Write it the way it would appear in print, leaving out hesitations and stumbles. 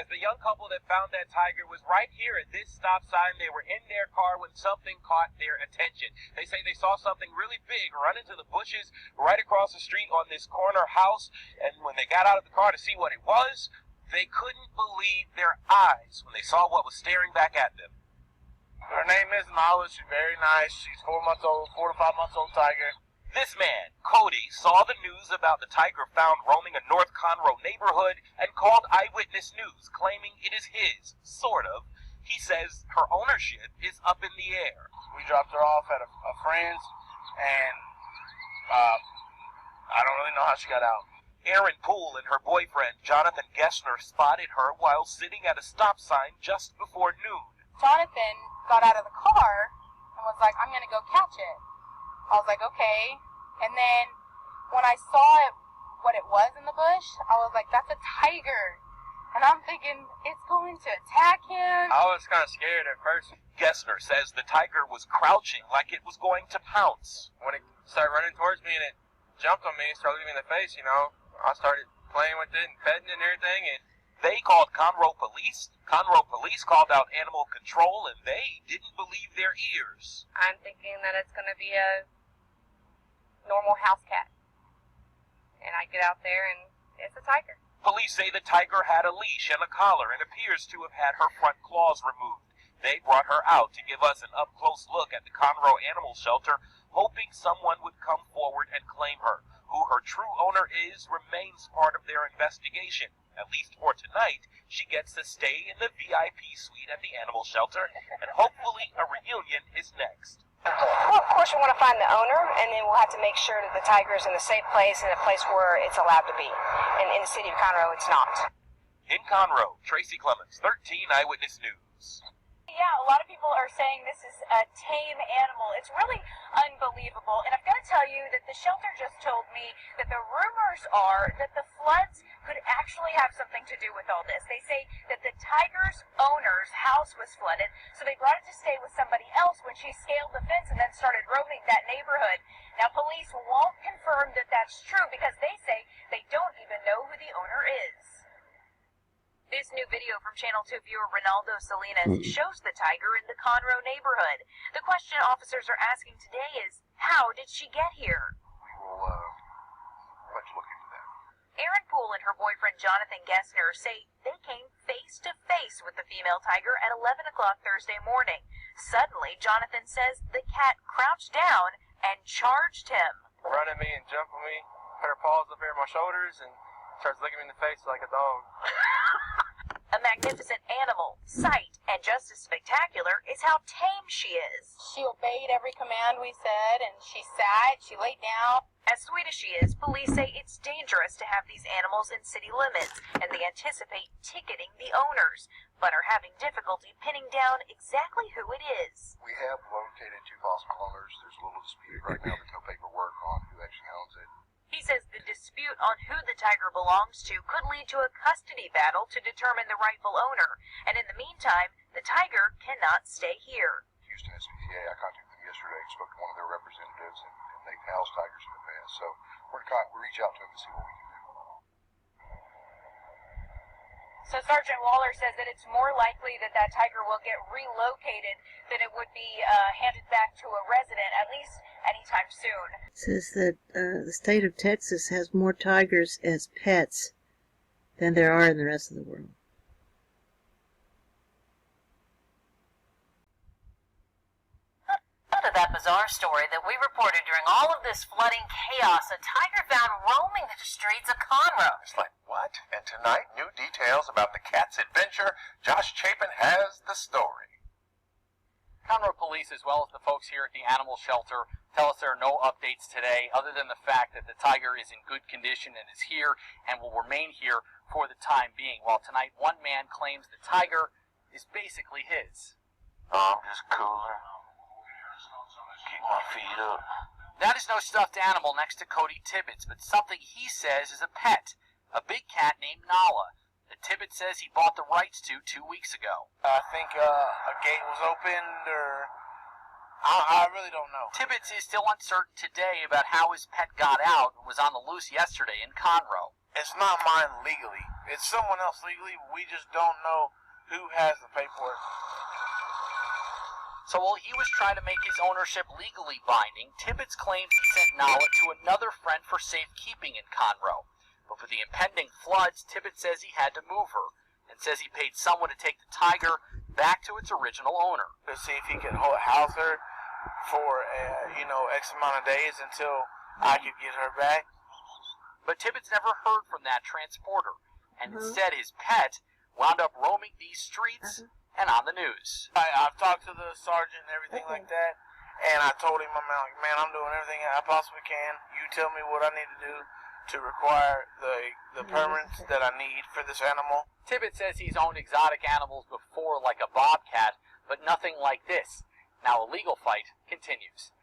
guys, the young couple that found that tiger was right here at this stop sign. They were in their car when something caught their attention. They say they saw something really big run into the bushes right across the street on this corner house, and when they got out of the car to see what it was, they couldn't believe their eyes when they saw what was staring back at them. Her name is Nala. She's very nice. She's 4 months old, 4 to 5 months old tiger. This man, Cody, saw the news about the tiger found roaming a North Conroe neighborhood and called Eyewitness News, claiming it is his, sort of. He says her ownership is up in the air. We dropped her off at a friend's, and I don't really know how she got out. Erin Poole and her boyfriend, Jonathan Gessner, spotted her while sitting at a stop sign just before noon. Jonathan got out of the car and was like, I'm going to go catch it. I was like, okay. And then when I saw it, what it was in the bush, I was like, that's a tiger. And I'm thinking, it's going to attack him. I was kind of scared at first. Gessner says the tiger was crouching like it was going to pounce. When it started running towards me and it jumped on me, started looking me in the face, I started playing with it and petting it and everything. And they called Conroe police. Conroe police called out animal control, and they didn't believe their ears. I'm thinking that it's going to be a normal house cat. And I get out there and it's a tiger. Police say the tiger had a leash and a collar and appears to have had her front claws removed. They brought her out to give us an up-close look at the Conroe Animal Shelter, hoping someone would come forward and claim her. Who her true owner is remains part of their investigation. At least for tonight, she gets to stay in the VIP suite at the animal shelter, and hopefully a reunion is next. Well, of course, we want to find the owner, and then we'll have to make sure that the tiger is in a safe place and a place where it's allowed to be. And in the city of Conroe, it's not. In Conroe, Tracy Clemens, 13 Eyewitness News. Yeah, a lot of people are saying this is a tame animal. It's really unbelievable. And I've got to tell you that the shelter just told me that the rumors are that the floods could actually have something to do with all this. They say that the tiger's owner's house was flooded, so they brought it to stay with somebody else when she scaled the fence and then started roaming that neighborhood. Now, police won't confirm that that's true because they say they don't even know who the owner is. This new video from Channel 2 viewer Ronaldo Salinas shows the tiger in the Conroe neighborhood. The question officers are asking today is, how did she get here? We will let you look into that. Erin Poole and her boyfriend Jonathan Gessner say they came face to face with the female tiger at 11 o'clock Thursday morning. Suddenly, Jonathan says the cat crouched down and charged him. Run at me and jump on me, put her paws up here on my shoulders, and starts looking me in the face like a dog. A magnificent animal, sight, and just as spectacular is how tame she is. She obeyed every command we said, and she sat, she laid down. As sweet as she is, police say it's dangerous to have these animals in city limits, and they anticipate ticketing the owners, but are having difficulty pinning down exactly who it is. We have located 2 possible owners. There's a little dispute right now. There's no paperwork on who actually owns it. He says the dispute on who the tiger belongs to could lead to a custody battle to determine the rightful owner, and in the meantime, the tiger cannot stay here. Houston SPCA, I contacted them yesterday, spoke to one of their representatives, and they've housed tigers in the past. So we're going to reach out to them and see what we can do. So Sergeant Waller says that it's more likely that that tiger will get relocated than it would be handed back to a resident, at least anytime soon. It says that the state of Texas has more tigers as pets than there are in the rest of the world. Out of that bizarre story that we reported during all of this flooding chaos, a tiger found roaming the streets of Conroe. It's like, what? And tonight, new details about the cat's adventure. Josh Chapin has the story. Conroe police, as well as the folks here at the animal shelter, tell us there are no updates today other than the fact that the tiger is in good condition and is here and will remain here for the time being. While tonight, one man claims the tiger is basically his. Oh, I'm just cooler. Keep my feet up. That is no stuffed animal next to Cody Tibbetts, but something he says is a pet, a big cat named Nala, that Tibbetts says he bought the rights to 2 weeks ago. I think a gate was opened, or I really don't know. Tibbetts is still uncertain today about how his pet got out and was on the loose yesterday in Conroe. It's not mine legally. It's someone else legally. We just don't know who has the paperwork. So while he was trying to make his ownership legally binding, Tibbetts claims he sent Nala to another friend for safekeeping in Conroe. But for the impending floods, Tibbetts says he had to move her, and says he paid someone to take the tiger back to its original owner. To see if he could house her for, X amount of days until I could get her back. But Tibbetts never heard from that transporter, and instead his pet wound up roaming these streets and on the news. I've talked to the sergeant and everything like that, and I told him, I'm like, man, I'm doing everything I possibly can. You tell me what I need to do to require the permits that I need for this animal. Tibbetts says he's owned exotic animals before, like a bobcat, but nothing like this. Now a legal fight continues.